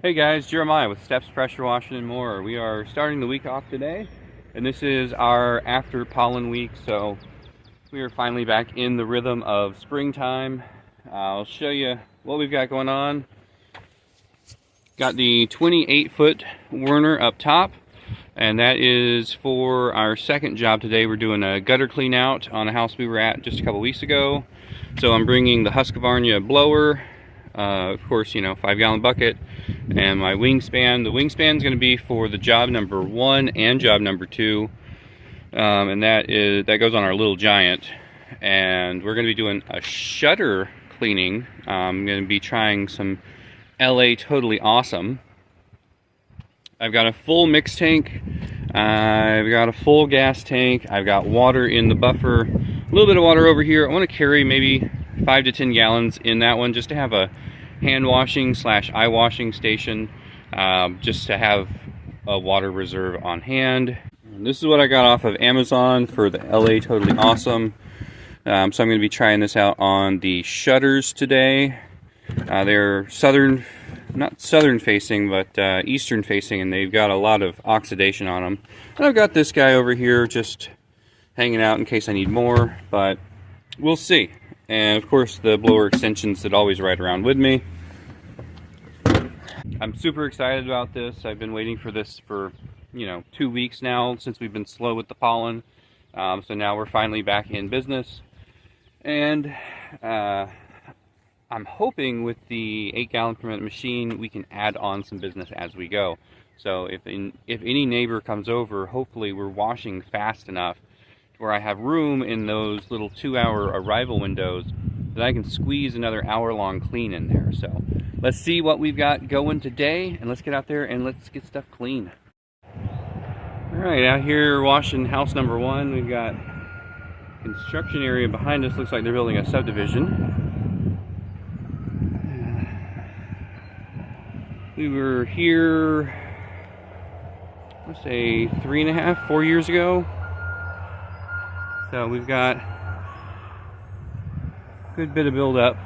Hey guys, Jeremiah with Steps Pressure Washing and More. We are starting the week off today, and this is our after pollen week, so we are finally back in the rhythm of springtime. I'll show you what we've got going on. Got the 28-foot Werner up top, and that is for our second job today. We're doing a gutter clean out on a house we were at just a couple weeks ago. So I'm bringing the Husqvarna blower, of course, 5-gallon bucket, and my wingspan. The wingspan is going to be for the job number 1 and job number 2, and that goes on our little giant. And we're going to be doing a shutter cleaning. I'm going to be trying some LA Totally Awesome. I've got a full mix tank. I've got a full gas tank. I've got water in the buffer. A little bit of water over here. I want to carry maybe 5 to 10 gallons in that one, just to have a hand washing / eye washing station, just to have a water reserve on hand. And this is what I got off of Amazon for the LA Totally Awesome. So I'm going to be trying this out on the shutters today. They're not southern facing, but eastern facing, and they've got a lot of oxidation on them. And I've got this guy over here just hanging out in case I need more, but we'll see. And of course the blower extensions that always ride around with me. I'm super excited about this. I've been waiting for this for 2 weeks now, since we've been slow with the pollen. So now we're finally back in business, and I'm hoping with the 8-gallon per minute machine we can add on some business as we go. So if any neighbor comes over, hopefully we're washing fast enough where I have room in those little 2-hour arrival windows that I can squeeze another hour-long clean in there. So let's see what we've got going today, and let's get out there and let's get stuff clean. Alright, out here washing house number 1. We've got construction area behind us. Looks like they're building a subdivision. We were here, let's say 3.5, 4 years ago. So we've got a good bit of buildup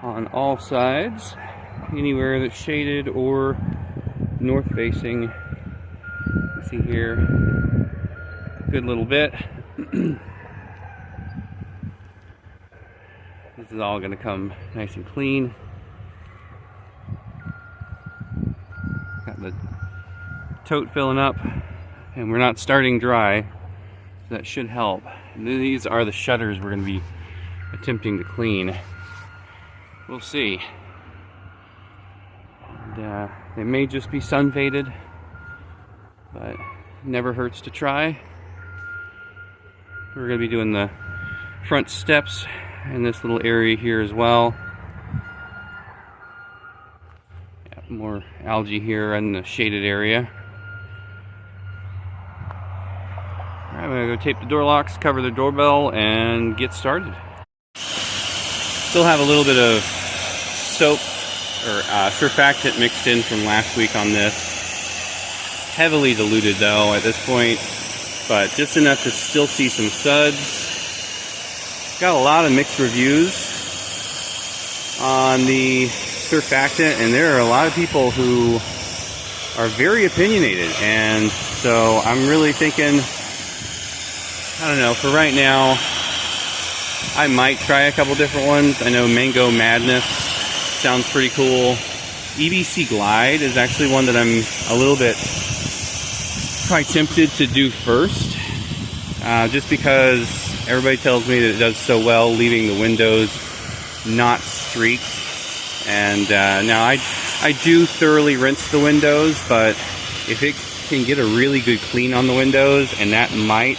on all sides, anywhere that's shaded or north facing. You see here, a good little bit. This is all going to come nice and clean. Got the tote filling up, and we're not starting dry. That should help. And these are the shutters we're going to be attempting to clean. We'll see. And, they may just be sun faded, but it never hurts to try. We're going to be doing the front steps in this little area here as well. Got more algae here in the shaded area. I'm going to go tape the door locks, cover the doorbell, and get started. Still have a little bit of soap or surfactant mixed in from last week on this. Heavily diluted though at this point, but just enough to still see some suds. Got a lot of mixed reviews on the surfactant, and there are a lot of people who are very opinionated, and so I'm really thinking, I don't know, for right now, I might try a couple different ones. I know Mango Madness sounds pretty cool. EBC Glide is actually one that I'm a little bit probably tempted to do first, just because everybody tells me that it does so well leaving the windows not streaked. And now I do thoroughly rinse the windows, but if it can get a really good clean on the windows, and that might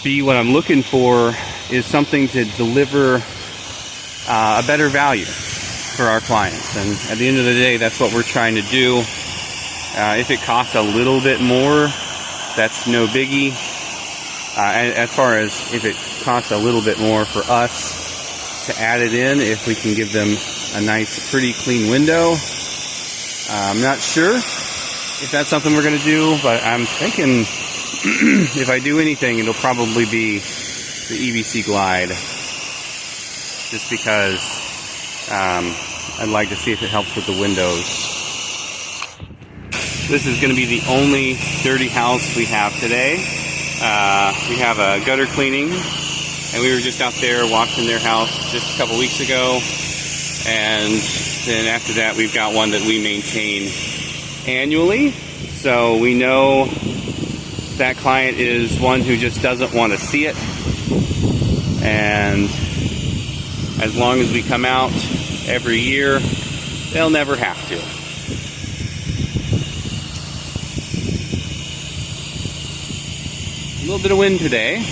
be what I'm looking for, is something to deliver a better value for our clients. And at the end of the day, that's what we're trying to do. If it costs a little bit more, that's no biggie. As far as if it costs a little bit more for us to add it in, if we can give them a nice, pretty clean window, I'm not sure if that's something we're going to do, but I'm thinking if I do anything, it'll probably be the EBC Glide, just because I'd like to see if it helps with the windows. This is going to be the only dirty house we have today. We have a gutter cleaning, and we were just out there washing their house just a couple weeks ago. And then after that, we've got one that we maintain annually. So we know that client is one who just doesn't want to see it. And as long as we come out every year, they'll never have to. A little bit of wind today.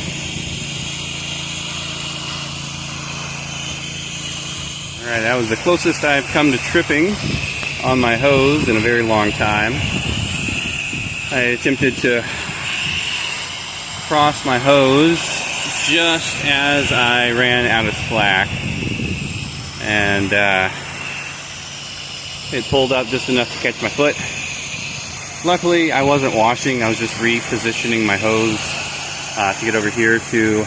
Alright, that was the closest I've come to tripping on my hose in a very long time. I attempted to cross my hose just as I ran out of slack, and it pulled up just enough to catch my foot. Luckily, I wasn't washing, I was just repositioning my hose to get over here to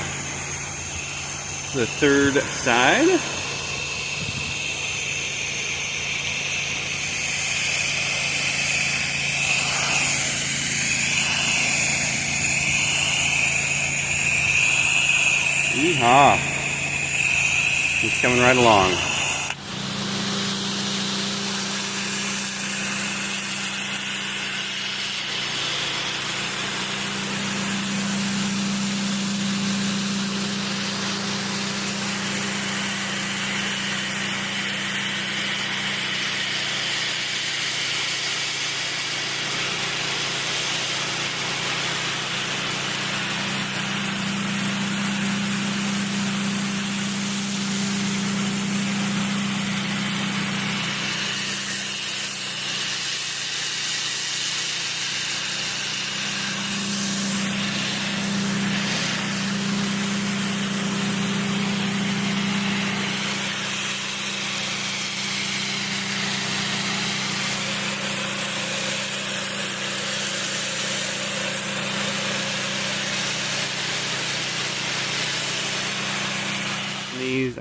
the third side. Yeehaw! He's coming right along.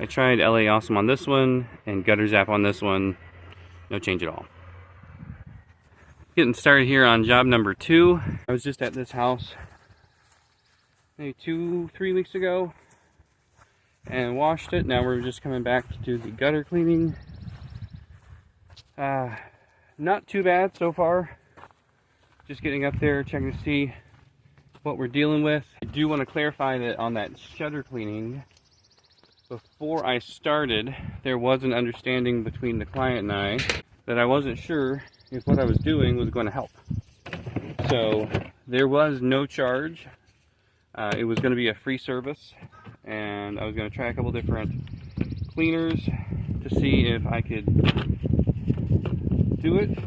I tried LA Awesome on this one and Gutter Zap on this one. No change at all. Getting started here on job number 2. I was just at this house maybe 2-3 weeks ago and washed it. Now we're just coming back to do the gutter cleaning. Not too bad so far. Just getting up there, checking to see what we're dealing with. I do want to clarify that on that shutter cleaning, before I started, there was an understanding between the client and I that I wasn't sure if what I was doing was going to help. So there was no charge. It was going to be a free service, and I was going to try a couple different cleaners to see if I could do it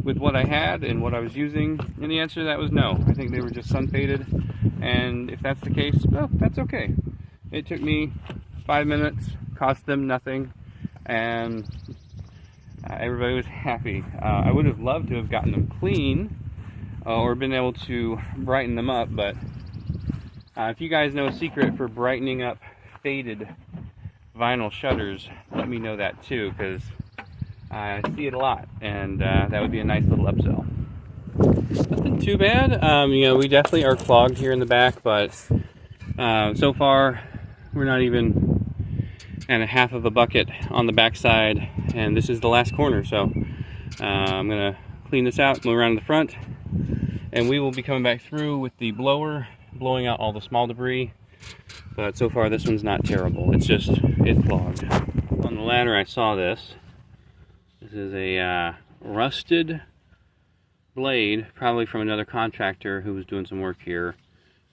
with what I had and what I was using. And the answer to that was no. I think they were just sun faded, and if that's the case, well, that's okay. It took me 5 minutes, cost them nothing, and everybody was happy. I would have loved to have gotten them clean or been able to brighten them up, but if you guys know a secret for brightening up faded vinyl shutters, let me know that too, because I see it a lot, and that would be a nice little upsell. Nothing too bad. You know, we definitely are clogged here in the back, but so far we're not even at a half of a bucket on the back side, and this is the last corner, so I'm gonna clean this out, move around to the front, and we will be coming back through with the blower, blowing out all the small debris. But so far this one's not terrible, it's clogged. On the ladder I saw this. This is a rusted blade, probably from another contractor who was doing some work here.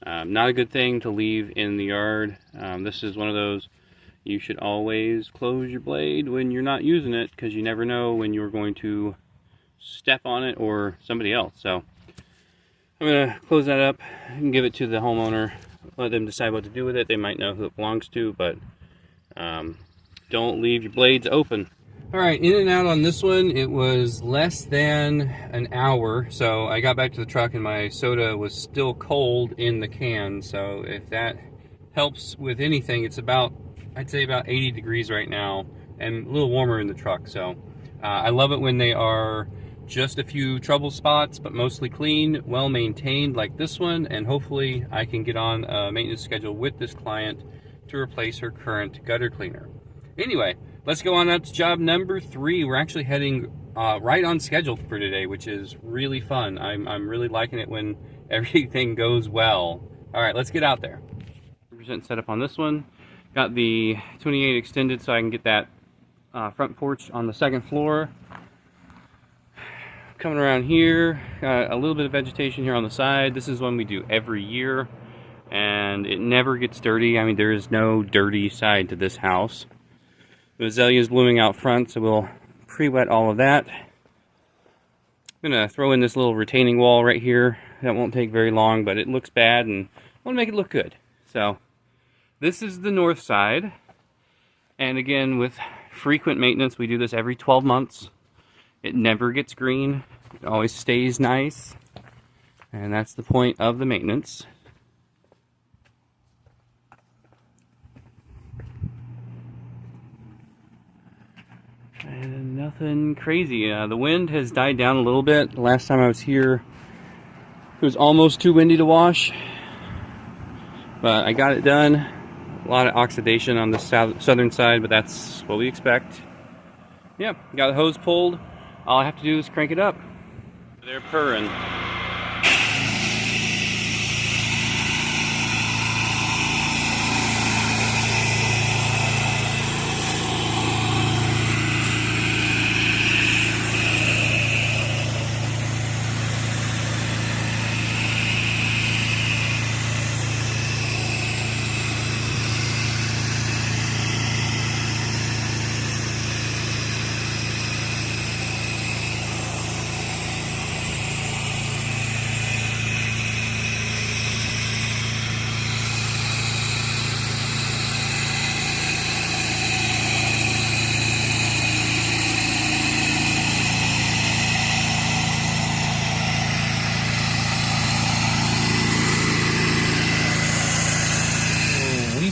Not a good thing to leave in the yard. This is one of those, you should always close your blade when you're not using it, because you never know when you're going to step on it or somebody else. So I'm going to close that up and give it to the homeowner, let them decide what to do with it. They might know who it belongs to, but don't leave your blades open. Alright, in and out on this one, it was less than an hour. So I got back to the truck and my soda was still cold in the can. So if that helps with anything, it's about, I'd say about 80 degrees right now. and a little warmer in the truck. So I love it when they are just a few trouble spots, but mostly clean, well maintained like this one, and hopefully I can get on a maintenance schedule with this client to replace her current gutter cleaner. Anyway, let's go on up to job number 3. We're actually heading right on schedule for today, which is really fun. I'm really liking it when everything goes well. All right, let's get out there. 100% set up on this one. Got the 28 extended so I can get that front porch on the 2nd floor. Coming around here, got a little bit of vegetation here on the side. This is one we do every year, and it never gets dirty. I mean, there is no dirty side to this house. The azalea is blooming out front, so we'll pre-wet all of that. I'm gonna throw in this little retaining wall right here. That won't take very long, but it looks bad, and I want to make it look good. So this is the north side, and again, with frequent maintenance, we do this every 12 months. It never gets green. It always stays nice. And that's the point of the maintenance. And nothing crazy. The wind has died down a little bit. The last time I was here, it was almost too windy to wash. But I got it done. A lot of oxidation on the southern side, but that's what we expect. Yeah, got the hose pulled. All I have to do is crank it up. They're purring.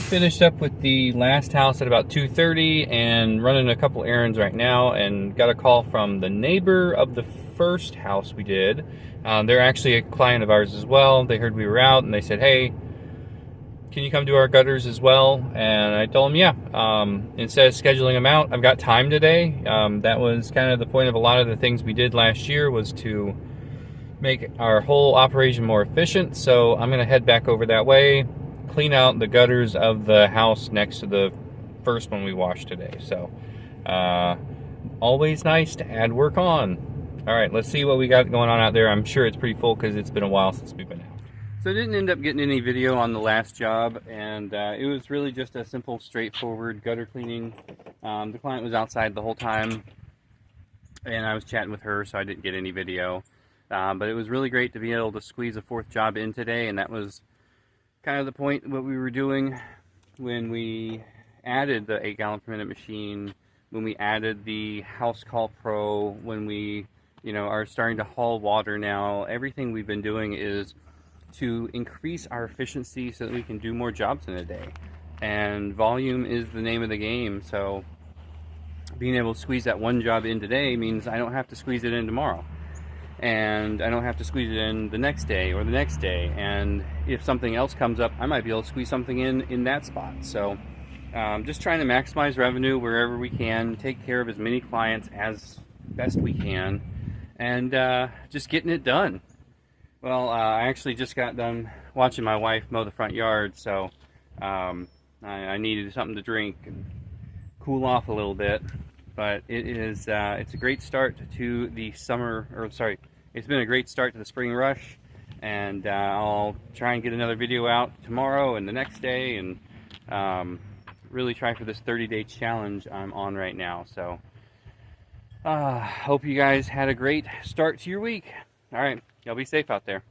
Finished up with the last house at about 2:30 and running a couple errands right now, and got a call from the neighbor of the first house we did. They're actually a client of ours as well. They heard we were out and they said, hey, can you come do our gutters as well? And I told them, yeah. Instead of scheduling them out, I've got time today. That was kind of the point of a lot of the things we did last year, was to make our whole operation more efficient. So I'm gonna head back over that way, clean out the gutters of the house next to the first one we washed today. So always nice to add work on. All right, let's see what we got going on out there. I'm sure it's pretty full because it's been a while since we've been out. So I didn't end up getting any video on the last job, and it was really just a simple, straightforward gutter cleaning. The client was outside the whole time, and I was chatting with her, so I didn't get any video. But it was really great to be able to squeeze a 4th job in today, and that was kind of the point of what we were doing when we added the 8 gallon per minute machine, when we added the House Call Pro, when we are starting to haul water now. Everything we've been doing is to increase our efficiency so that we can do more jobs in a day, and volume is the name of the game. So being able to squeeze that one job in today means I don't have to squeeze it in tomorrow, and I don't have to squeeze it in the next day or the next day. And if something else comes up, I might be able to squeeze something in that spot. So just trying to maximize revenue wherever we can, take care of as many clients as best we can, and just getting it done. Well, I actually just got done watching my wife mow the front yard, so I needed something to drink and cool off a little bit. But it is it's a great start to the summer, or sorry, it's been a great start to the spring rush, and I'll try and get another video out tomorrow and the next day, and really try for this 30-day challenge I'm on right now. So hope you guys had a great start to your week. All right, y'all be safe out there.